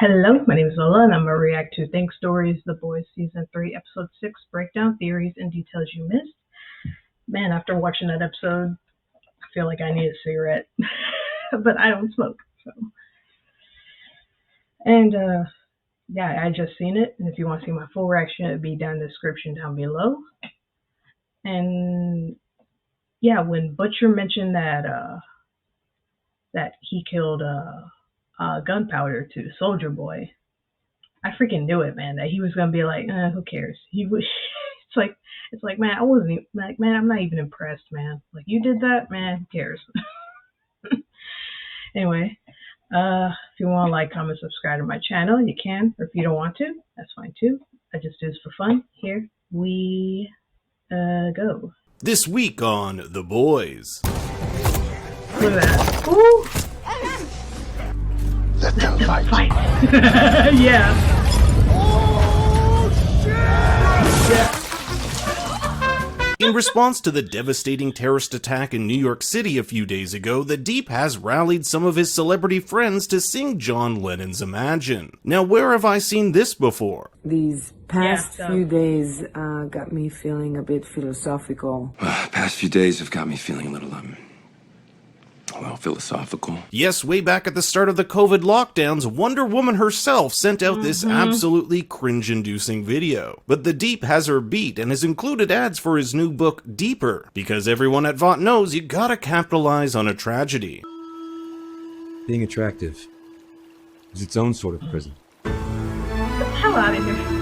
Hello, my name is Lola, and I'm going to react to Think Stories, The Boys Season 3, Episode 6, Breakdown Theories and Details You Missed. Man, after watching that episode, I feel like I need a cigarette, but I don't smoke, so. And, yeah, I just seen it, and if you want to see my full reaction, it'll be down in the description down below. And, yeah, when Butcher mentioned that he killed, gunpowder to Soldier Boy, I freaking knew it, man, that he was gonna be like, who cares? He was. It's like, man, I wasn't even, like, man, I'm not even impressed, man. Like, you did that, man. Who cares? Anyway, if you want to like, comment, subscribe to my channel, you can. Or if you don't want to, that's fine too. I just do this for fun. Here we go. This week on The Boys. Look at that. Ooh. Let them fight. Yeah. Oh, shit! Yeah. In response to the devastating terrorist attack in New York City a few days ago, The Deep has rallied some of his celebrity friends to sing John Lennon's Imagine. Now, where have I seen this before? These past few days got me feeling a bit philosophical. Past few days have got me feeling a little, philosophical. Yes, way back at the start of the COVID lockdowns, Wonder Woman herself sent out this absolutely cringe-inducing video. But The Deep has her beat and has included ads for his new book, Deeper, because everyone at Vought knows you gotta capitalize on a tragedy. Being attractive is its own sort of prison. Get the hell out of here.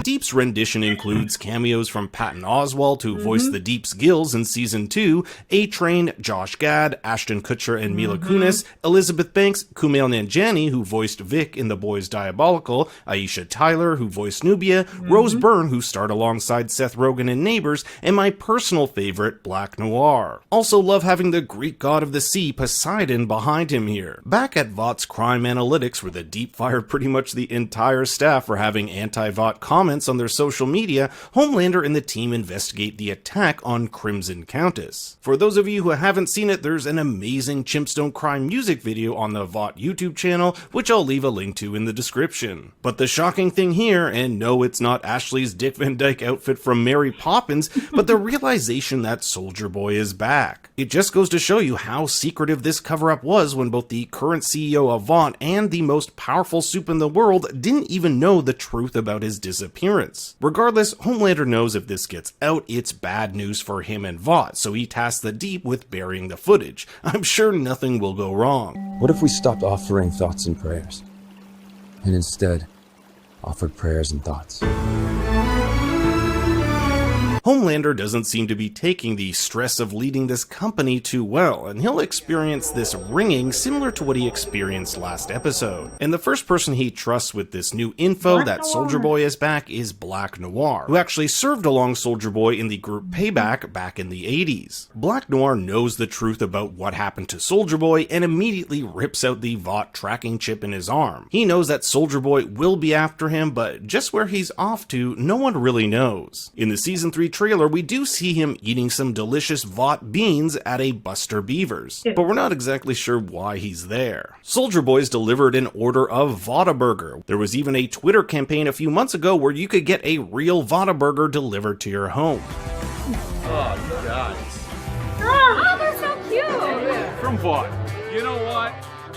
Deep's rendition includes cameos from Patton Oswalt, who voiced the Deep's Gills in Season 2, A-Train, Josh Gad, Ashton Kutcher and Mila Kunis, Elizabeth Banks, Kumail Nanjiani, who voiced Vic in The Boys Diabolical, Aisha Tyler, who voiced Nubia, Rose Byrne, who starred alongside Seth Rogen in Neighbors, and my personal favorite, Black Noir. Also love having the Greek god of the sea, Poseidon, behind him here. Back at Vought's Crime Analytics, where The Deep fired pretty much the entire staff for having anti-Vought comments on their social media, Homelander and the team investigate the attack on Crimson Countess. For those of you who haven't seen it, there's an amazing Chimps Don't Cry music video on the Vought YouTube channel, which I'll leave a link to in the description. But the shocking thing here, and no, it's not Ashley's Dick Van Dyke outfit from Mary Poppins, but the realization that Soldier Boy is back. It just goes to show you how secretive this cover-up was when both the current CEO of Vought and the most powerful soup in the world didn't even know the truth about his disappearance. Regardless, Homelander knows if this gets out, it's bad news for him and Vought, so he tasks The Deep with burying the footage. I'm sure nothing will go wrong. What if we stopped offering thoughts and prayers, and instead offered prayers and thoughts? Homelander doesn't seem to be taking the stress of leading this company too well, and he'll experience this ringing similar to what he experienced last episode. And the first person he trusts with this new info that Soldier Boy is back is Black Noir, who actually served along Soldier Boy in the group Payback back in the 80s. Black Noir knows the truth about what happened to Soldier Boy and immediately rips out the Vought tracking chip in his arm. He knows that Soldier Boy will be after him, but just where he's off to, no one really knows. In the Season 3 trailer, we do see him eating some delicious Vought beans at a Buster Beavers, but we're not exactly sure why he's there. Soldier Boy's delivered an order of Vought-a-Burger. There was even a Twitter campaign a few months ago where you could get a real Vought-a-Burger delivered to your home. Oh, you guys. Oh, they're so cute! From Vought. You know what?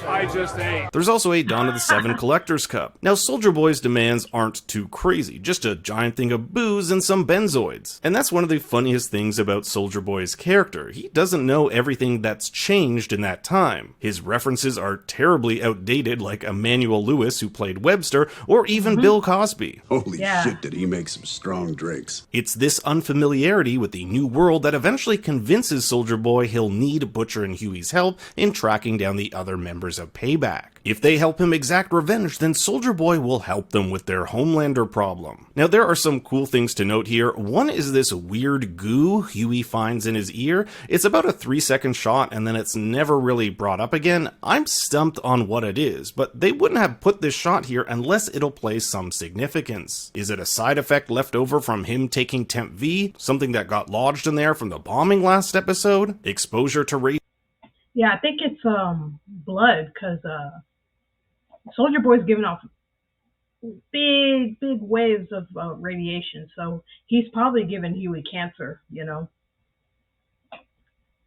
I just ate. There's also a Dawn of the Seven Collector's Cup. Now, Soldier Boy's demands aren't too crazy, just a giant thing of booze and some benzoids. And that's one of the funniest things about Soldier Boy's character. He doesn't know everything that's changed in that time. His references are terribly outdated, like Emmanuel Lewis, who played Webster, or even Bill Cosby. Holy shit, did he make some strong drinks. It's this unfamiliarity with the new world that eventually convinces Soldier Boy he'll need Butcher and Huey's help in tracking down the other members of Payback. If they help him exact revenge, then Soldier Boy will help them with their Homelander problem. Now, there are some cool things to note here. One is this weird goo Huey finds in his ear. It's about a 3-second shot, and then it's never really brought up again. I'm stumped on what it is, but they wouldn't have put this shot here unless it'll play some significance. Is it a side effect left over from him taking Temp V? Something that got lodged in there from the bombing last episode? Exposure to race? Yeah, I think it's blood, because Soldier Boy's giving off big waves of radiation, so he's probably giving Huey cancer,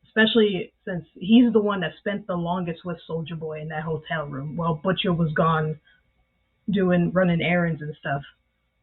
especially since he's the one that spent the longest with Soldier Boy in that hotel room while Butcher was gone running errands and stuff.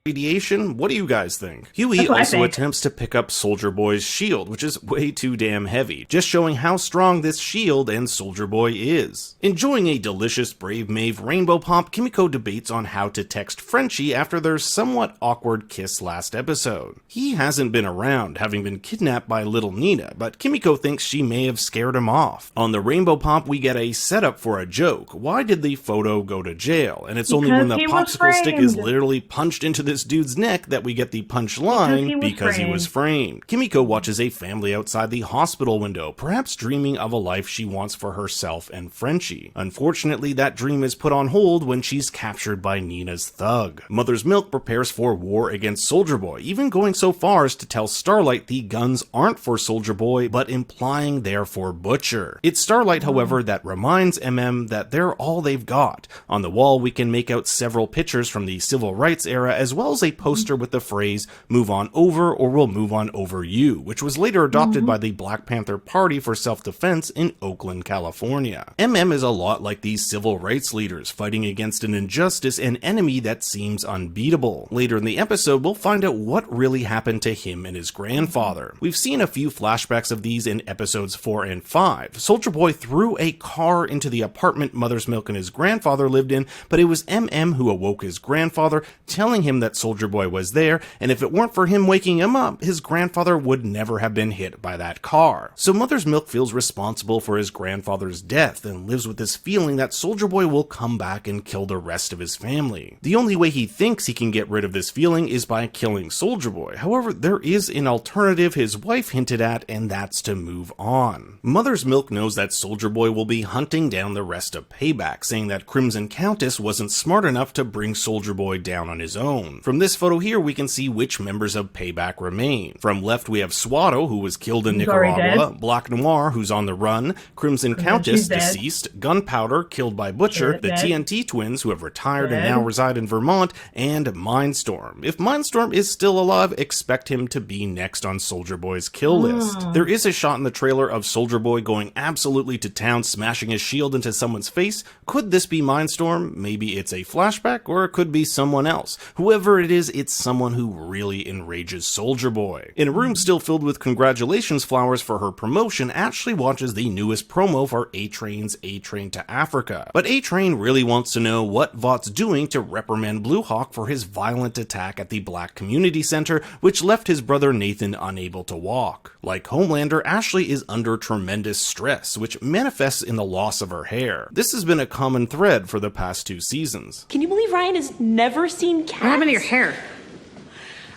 Radiation? What do you guys think? Huey also attempts to pick up Soldier Boy's shield, which is way too damn heavy, just showing how strong this shield and Soldier Boy is. Enjoying a delicious Brave Maeve Rainbow Pop, Kimiko debates on how to text Frenchie after their somewhat awkward kiss last episode. He hasn't been around, having been kidnapped by little Nina, but Kimiko thinks she may have scared him off. On the Rainbow Pop, we get a setup for a joke. Why did the photo go to jail? And it's only when the popsicle stick is literally punched into this dude's neck that we get the punchline because he was framed. Kimiko watches a family outside the hospital window, perhaps dreaming of a life she wants for herself and Frenchie. Unfortunately, that dream is put on hold when she's captured by Nina's thug. Mother's Milk prepares for war against Soldier Boy, even going so far as to tell Starlight the guns aren't for Soldier Boy, but implying they're for Butcher. It's Starlight, however, that reminds MM that they're all they've got. On the wall, we can make out several pictures from the Civil Rights era, as well as a poster with the phrase, "Move on over or we'll move on over you," which was later adopted by the Black Panther Party for self-defense in Oakland, California. MM is a lot like these civil rights leaders, fighting against an injustice and enemy that seems unbeatable. Later in the episode, we'll find out what really happened to him and his grandfather. We've seen a few flashbacks of these in episodes 4 and 5. Soldier Boy threw a car into the apartment Mother's Milk and his grandfather lived in, but it was MM who awoke his grandfather, telling him that Soldier Boy was there, and if it weren't for him waking him up, his grandfather would never have been hit by that car. So Mother's Milk feels responsible for his grandfather's death and lives with this feeling that Soldier Boy will come back and kill the rest of his family. The only way he thinks he can get rid of this feeling is by killing Soldier Boy. However, there is an alternative his wife hinted at, and that's to move on. Mother's Milk knows that Soldier Boy will be hunting down the rest of Payback, saying that Crimson Countess wasn't smart enough to bring Soldier Boy down on his own. From this photo here, we can see which members of Payback remain. From left, we have Swatto, who was killed in Nicaragua, Black Noir, who's on the run, Crimson Countess, deceased, Gunpowder, killed by Butcher, the TNT twins, who have retired and now reside in Vermont, and Mindstorm. If Mindstorm is still alive, expect him to be next on Soldier Boy's kill list. There is a shot in the trailer of Soldier Boy going absolutely to town, smashing his shield into someone's face. Could this be Mindstorm? Maybe it's a flashback, or it could be someone else. Whoever it is, it's someone who really enrages Soldier Boy. In a room still filled with congratulations flowers for her promotion, Ashley watches the newest promo for A-Train's A-Train to Africa. But A-Train really wants to know what Vought's doing to reprimand Blue Hawk for his violent attack at the Black Community Center, which left his brother Nathan unable to walk. Like Homelander, Ashley is under tremendous stress, which manifests in the loss of her hair. This has been a common thread for the past 2 seasons. Can you believe Ryan has never seen cats? What happened to your hair?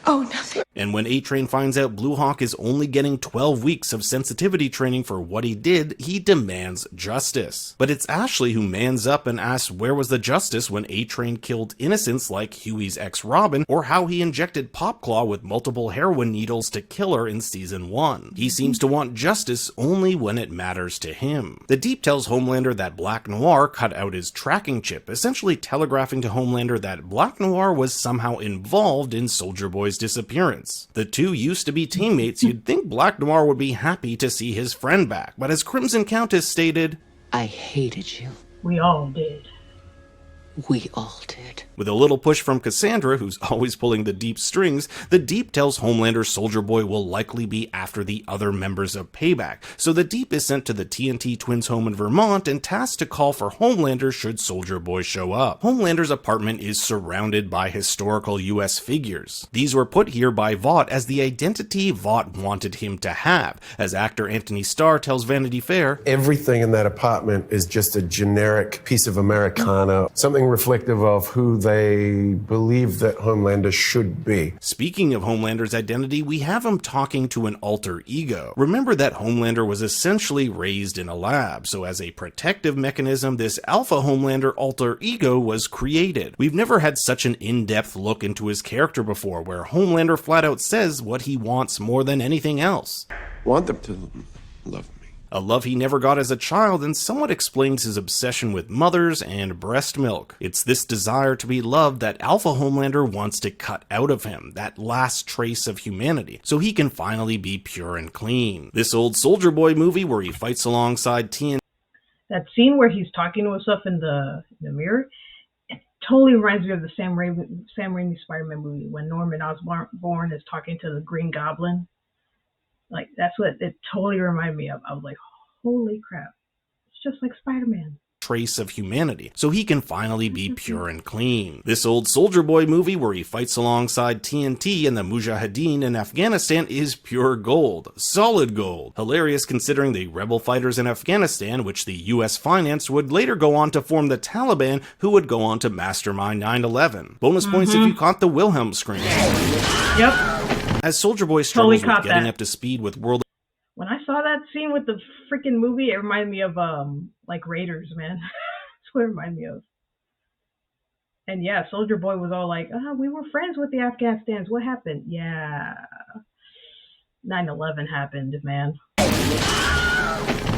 Oh, nothing. And when A-Train finds out Blue Hawk is only getting 12 weeks of sensitivity training for what he did, he demands justice. But it's Ashley who mans up and asks where was the justice when A-Train killed innocents like Huey's ex Robin, or how he injected Popclaw with multiple heroin needles to kill her in season 1. He seems to want justice only when it matters to him. The Deep tells Homelander that Black Noir cut out his tracking chip, essentially telegraphing to Homelander that Black Noir was somehow involved in Soldier Boy's disappearance. The two used to be teammates. You'd think Black Noir would be happy to see his friend back, but as Crimson Countess stated, I hated you. We all did. We all did. With a little push from Cassandra, who's always pulling the Deep strings, the Deep tells Homelander Soldier Boy will likely be after the other members of Payback, so the Deep is sent to the TNT twins' home in Vermont and tasked to call for Homelander should Soldier Boy show up. Homelander's apartment is surrounded by historical US figures. These were put here by Vought as the identity Vought wanted him to have, as actor Anthony Starr tells Vanity Fair, Everything in that apartment is just a generic piece of Americana, something reflective of who they believe that Homelander should be. Speaking of Homelander's identity, we have him talking to an alter ego. Remember that Homelander was essentially raised in a lab, so as a protective mechanism, this alpha Homelander alter ego was created. We've never had such an in-depth look into his character before, where Homelander flat out says what he wants more than anything else. Want them to love me. a love he never got as a child, and somewhat explains his obsession with mothers and breast milk. It's this desire to be loved that Alpha Homelander wants to cut out of him, that last trace of humanity, so he can finally be pure and clean. This old Soldier Boy movie where he fights alongside TNT. That scene where he's talking to himself in the mirror, it totally reminds me of the Sam Raimi Spider-Man movie when Norman Osborn is talking to the Green Goblin. Like, that's what it totally reminded me of. I was like, holy crap. It's just like Spider-Man. Trace of humanity, so he can finally be pure and clean. This old Soldier Boy movie where he fights alongside TNT and the Mujahideen in Afghanistan is pure gold. Solid gold. Hilarious considering the rebel fighters in Afghanistan, which the US financed, would later go on to form the Taliban, who would go on to mastermind 9/11. Bonus points if you caught the Wilhelm scream. Yep. As Soldier Boy struggles with getting up to speed with world. When I saw that scene with the freaking movie, it reminded me of like Raiders, man. That's what it reminded me of. And yeah, Soldier Boy was all like, we were friends with the Afghanistans. What happened? Yeah. 9/11 happened, man.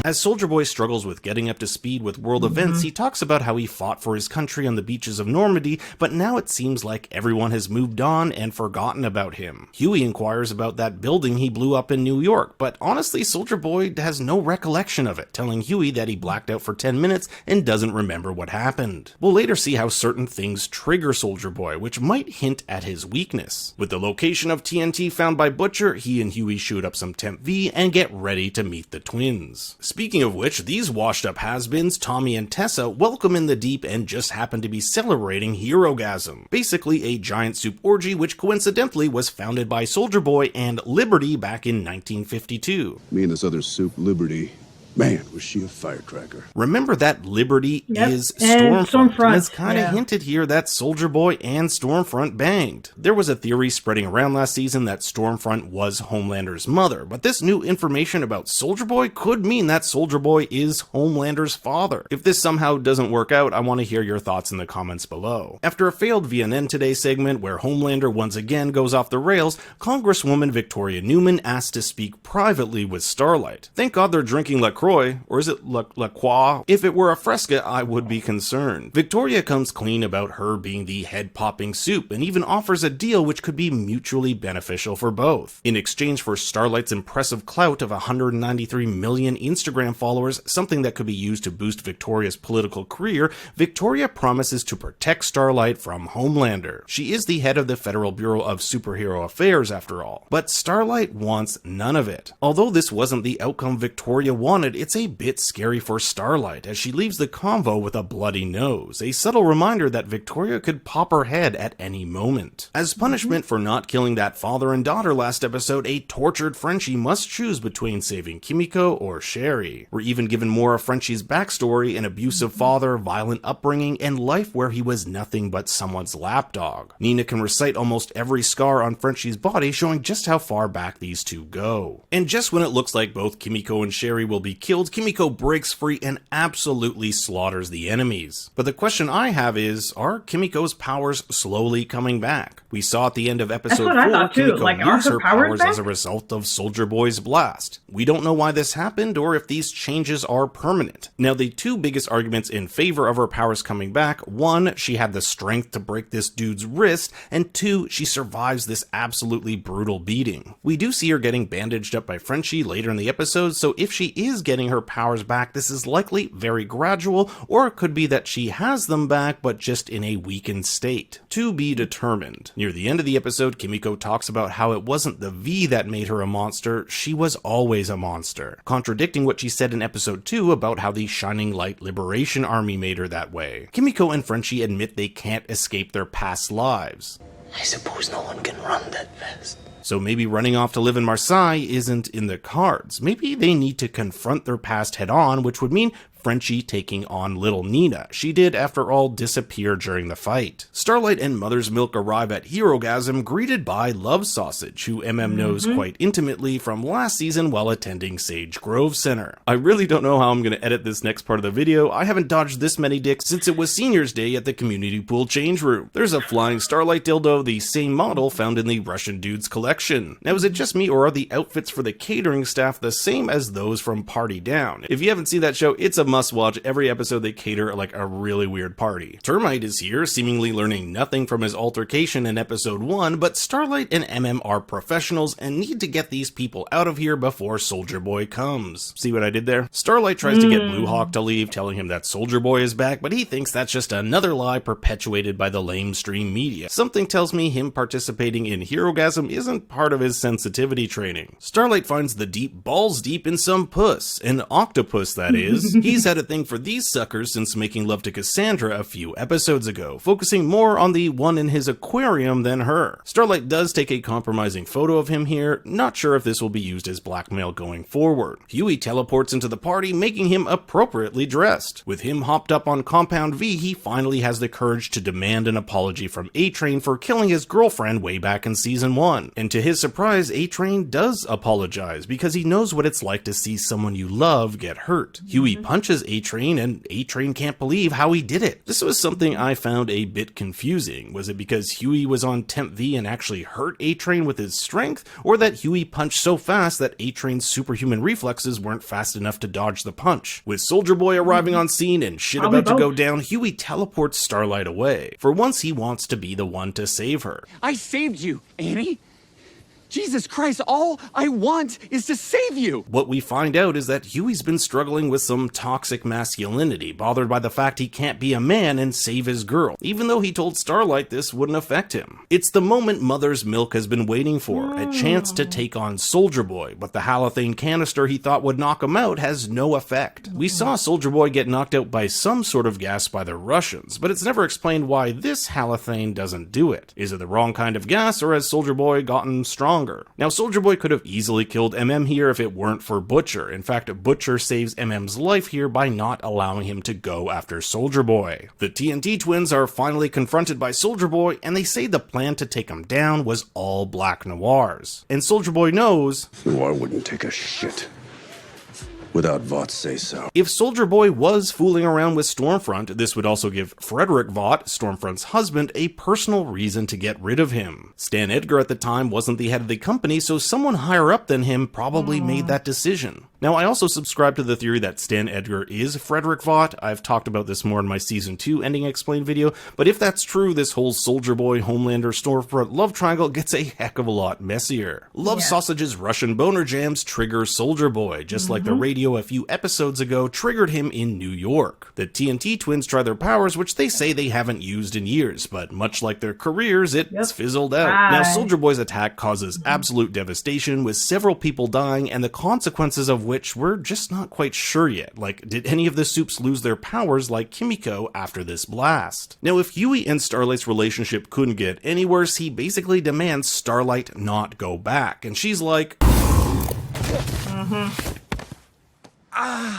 As Soldier Boy struggles with getting up to speed with world events, he talks about how he fought for his country on the beaches of Normandy, but now it seems like everyone has moved on and forgotten about him. Huey inquires about that building he blew up in New York, but honestly, Soldier Boy has no recollection of it, telling Huey that he blacked out for 10 minutes and doesn't remember what happened. We'll later see how certain things trigger Soldier Boy, which might hint at his weakness. With the location of TNT found by Butcher, he and Huey shoot up some Temp V and get ready to meet the twins. Speaking of which, these washed-up has-beens, Tommy and Tessa, welcome in the deep and just happen to be celebrating Herogasm, basically a giant soup orgy which coincidentally was founded by Soldier Boy and Liberty back in 1952. Me and this other soup, Liberty. Man, was she a firecracker. Remember that Liberty is Stormfront, and it's kind of hinted here that Soldier Boy and Stormfront banged. There was a theory spreading around last season that Stormfront was Homelander's mother, but this new information about Soldier Boy could mean that Soldier Boy is Homelander's father. If this somehow doesn't work out, I want to hear your thoughts in the comments below. After a failed VNN Today segment where Homelander once again goes off the rails, Congresswoman Victoria Newman asked to speak privately with Starlight. Thank God they're drinking LaCroix, or is it La Croix? If it were a Fresca, I would be concerned. Victoria comes clean about her being the head-popping soup and even offers a deal which could be mutually beneficial for both. In exchange for Starlight's impressive clout of 193 million Instagram followers, something that could be used to boost Victoria's political career, Victoria promises to protect Starlight from Homelander. She is the head of the Federal Bureau of Superhero Affairs after all. But Starlight wants none of it. Although this wasn't the outcome Victoria wanted, it's a bit scary for Starlight as she leaves the convo with a bloody nose, a subtle reminder that Victoria could pop her head at any moment. As punishment for not killing that father and daughter last episode, a tortured Frenchie must choose between saving Kimiko or Sherry. We're even given more of Frenchie's backstory, an abusive father, violent upbringing, and life where he was nothing but someone's lapdog. Nina can recite almost every scar on Frenchie's body, showing just how far back these two go. And just when it looks like both Kimiko and Sherry will be killed, Kimiko breaks free and absolutely slaughters the enemies. But the question I have is, are Kimiko's powers slowly coming back? We saw at the end of episode 4, Kimiko lose her powers as a result of Soldier Boy's blast. We don't know why this happened or if these changes are permanent. Now, the two biggest arguments in favor of her powers coming back: one, she had the strength to break this dude's wrist, and two, she survives this absolutely brutal beating. We do see her getting bandaged up by Frenchie later in the episode, so if she is getting her powers back, this is likely very gradual, or it could be that she has them back but just in a weakened state. To be determined. Near the end of the episode, Kimiko talks about how it wasn't the V that made her a monster, she was always a monster, contradicting what she said in episode 2 about how the Shining Light Liberation Army made her that way. Kimiko and Frenchie admit they can't escape their past lives. I suppose no one can run that fast. So maybe running off to live in Marseille isn't in the cards. Maybe they need to confront their past head on, which would mean Frenchie taking on little Nina. She did, after all, disappear during the fight. Starlight and Mother's Milk arrive at Herogasm greeted by Love Sausage, who knows quite intimately from last season while attending Sage Grove Center. I really don't know how I'm going to edit this next part of the video. I haven't dodged this many dicks since it was Senior's Day at the community pool change room. There's a flying Starlight dildo, the same model found in the Russian Dudes collection. Now, is it just me, or are the outfits for the catering staff the same as those from Party Down? If you haven't seen that show, it's a must-watch. Every episode they cater like a really weird party. Termite is here, seemingly learning nothing from his altercation in episode 1, but Starlight and MM are professionals and need to get these people out of here before Soldier Boy comes. See what I did there? Starlight tries to get Blue Hawk to leave, telling him that Soldier Boy is back, but he thinks that's just another lie perpetuated by the lamestream media. Something tells me him participating in Herogasm isn't part of his sensitivity training. Starlight finds the deep balls deep in some puss. An octopus, that is. He's had a thing for these suckers since making love to Cassandra a few episodes ago, focusing more on the one in his aquarium than her. Starlight does take a compromising photo of him here, not sure if this will be used as blackmail going forward. Huey teleports into the party, making him appropriately dressed. With him hopped up on Compound V, he finally has the courage to demand an apology from A-Train for killing his girlfriend way back in season 1. And to his surprise, A-Train does apologize because he knows what it's like to see someone you love get hurt. Huey punches A-Train and A-Train can't believe how he did it. This was something I found a bit confusing. Was it because Huey was on Temp V and actually hurt A-Train with his strength, or that Huey punched so fast that A-Train's superhuman reflexes weren't fast enough to dodge the punch? With Soldier Boy arriving on scene and shit about to go down, Huey teleports Starlight away. For once, he wants to be the one to save her. I saved you, Annie. Jesus Christ, all I want is to save you! What we find out is that Huey's been struggling with some toxic masculinity, bothered by the fact he can't be a man and save his girl, even though he told Starlight this wouldn't affect him. It's the moment Mother's Milk has been waiting for, a chance to take on Soldier Boy, but the halothane canister he thought would knock him out has no effect. We saw Soldier Boy get knocked out by some sort of gas by the Russians, but it's never explained why this halothane doesn't do it. Is it the wrong kind of gas, or has Soldier Boy gotten stronger? Now, Soldier Boy could have easily killed MM here if it weren't for Butcher. In fact, Butcher saves MM's life here by not allowing him to go after Soldier Boy. The TNT twins are finally confronted by Soldier Boy, and they say the plan to take him down was all Black Noir's. And Soldier Boy knows... Noir wouldn't take a shit without Vought's say-so. If Soldier Boy was fooling around with Stormfront, this would also give Frederick Vought, Stormfront's husband, a personal reason to get rid of him. Stan Edgar at the time wasn't the head of the company, so someone higher up than him probably made that decision. Now, I also subscribe to the theory that Stan Edgar is Frederick Vought. I've talked about this more in my Season 2 Ending Explained video, but if that's true, this whole Soldier Boy, Homelander, Stormfront love triangle gets a heck of a lot messier. Love Sausage's Russian boner jams trigger Soldier Boy, just like the radio a few episodes ago triggered him in New York. The TNT twins try their powers, which they say they haven't used in years, but much like their careers, it's fizzled out. Now, Soldier Boy's attack causes absolute devastation, with several people dying, and the consequences of which we're just not quite sure yet. Like, did any of the Supes lose their powers like Kimiko after this blast? Now, if Huey and Starlight's relationship couldn't get any worse, he basically demands Starlight not go back, and she's like...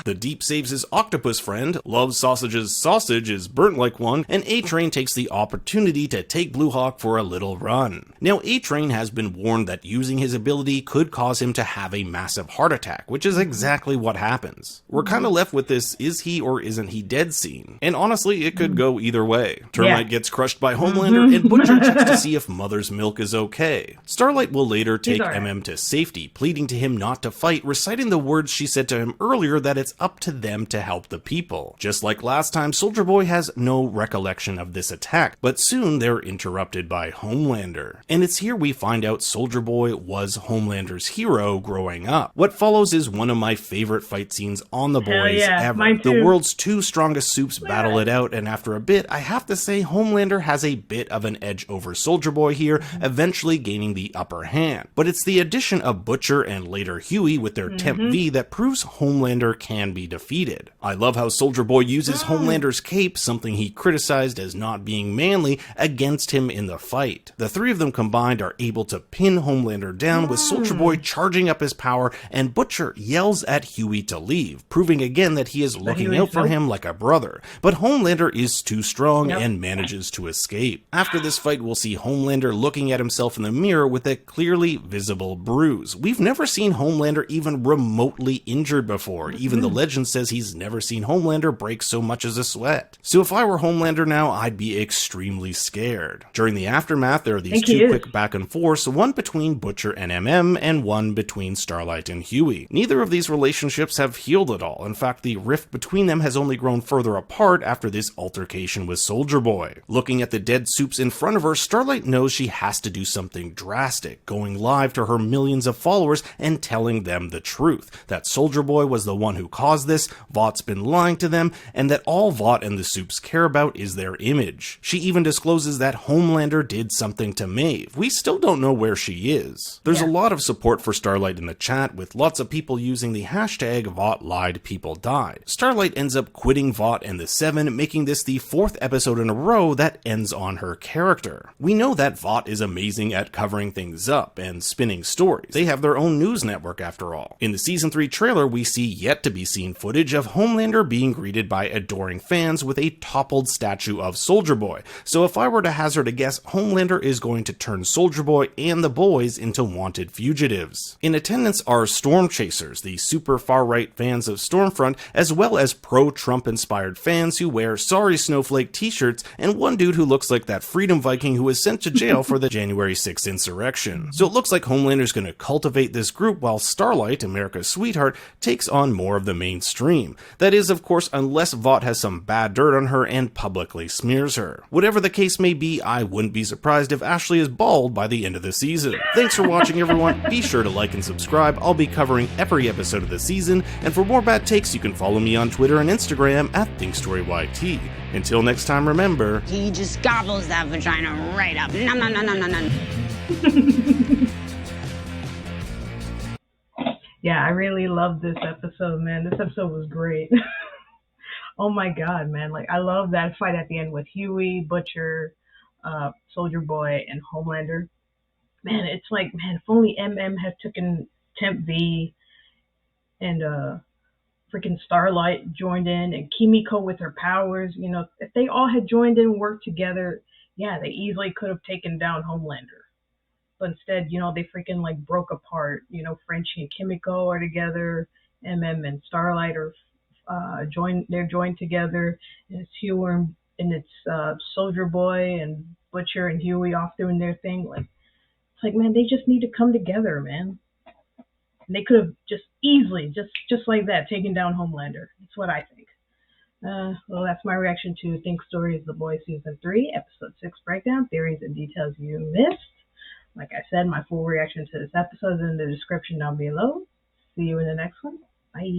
The Deep saves his octopus friend, Love Sausage's sausage is burnt like one, and A-Train takes the opportunity to take Blue Hawk for a little run. Now, A-Train has been warned that using his ability could cause him to have a massive heart attack, which is exactly what happens. We're kinda left with this is he or isn't he dead scene, and honestly, it could go either way. Termite gets crushed by Homelander, and Butcher checks to see if Mother's Milk is okay. Starlight will later take MM to safety, pleading to him not to fight, reciting the words she said to him earlier that it's up to them to help the people. Just like last time, Soldier Boy has no recollection of this attack, but soon they're interrupted by Homelander. And it's here we find out Soldier Boy was Homelander's hero growing up. What follows is one of my favorite fight scenes on The Boys ever. The world's two strongest Supes battle it out, and after a bit, I have to say Homelander has a bit of an edge over Soldier Boy here, eventually gaining the upper hand. But it's the addition of Butcher and later Huey with their Temp V that proves Homelander Homelander can be defeated. I love how Soldier Boy uses Homelander's cape, something he criticized as not being manly, against him in the fight. The three of them combined are able to pin Homelander down, with Soldier Boy charging up his power, and Butcher yells at Huey to leave, proving again that he is looking out for him like a brother. But Homelander is too strong and manages to escape. After this fight, we'll see Homelander looking at himself in the mirror with a clearly visible bruise. We've never seen Homelander even remotely injured before. Even the legend says he's never seen Homelander break so much as a sweat. So if I were Homelander now, I'd be extremely scared. During the aftermath, there are these two quick back and forths, one between Butcher and MM, and one between Starlight and Huey. Neither of these relationships have healed at all. In fact, the rift between them has only grown further apart after this altercation with Soldier Boy. Looking at the dead soups in front of her, Starlight knows she has to do something drastic, going live to her millions of followers and telling them the truth, that Soldier Boy was the one who caused this, Vought's been lying to them, and that all Vought and the soups care about is their image. She even discloses that Homelander did something to Maeve. We still don't know where she is. There's a lot of support for Starlight in the chat, with lots of people using the hashtag Vought lied, people died. Starlight ends up quitting Vought and the Seven, making this the 4th episode in a row that ends on her character. We know that Vought is amazing at covering things up and spinning stories. They have their own news network after all. In the season 3 trailer, we see yet to be seen footage of Homelander being greeted by adoring fans with a toppled statue of Soldier Boy. So if I were to hazard a guess, Homelander is going to turn Soldier Boy and the boys into wanted fugitives. In attendance are Storm Chasers, the super far-right fans of Stormfront, as well as pro-Trump inspired fans who wear Sorry Snowflake t-shirts, and one dude who looks like that Freedom Viking who was sent to jail for the January 6th insurrection. So it looks like Homelander's going to cultivate this group while Starlight, America's sweetheart, takes on more of the mainstream. That is, of course, unless Vought has some bad dirt on her and publicly smears her. Whatever the case may be, I wouldn't be surprised if Ashley is bald by the end of the season. Thanks for watching, everyone. Be sure to like and subscribe. I'll be covering every episode of the season, and for more bad takes, you can follow me on Twitter and Instagram at ThinkStoryYT. Until next time, remember... He just gobbles that vagina right up. Nom nom nom nom nom nom. Yeah, I really loved this episode, man. This episode was great. Oh my god, man. Like, I love that fight at the end with Huey, Butcher, Soldier Boy, and Homelander. Man, it's like, man, if only MM had taken Temp V and freaking Starlight joined in, and Kimiko with her powers, you know, if they all had joined in and worked together, yeah, they easily could have taken down Homelander. But instead, you know, they freaking like broke apart. You know, Frenchie and Kimiko are together, MM and Starlight are joined together, and it's Huey and it's Soldier Boy and Butcher and Huey off doing their thing. Like, it's like, man, they just need to come together, man. And they could have just easily, just like that, taken down Homelander. That's what I think. Well, that's my reaction to Think Stories The Boys Season 3, Episode 6 Breakdown, Theories and Details You Missed. Like I said, my full reaction to this episode is in the description down below. See you in the next one. Bye.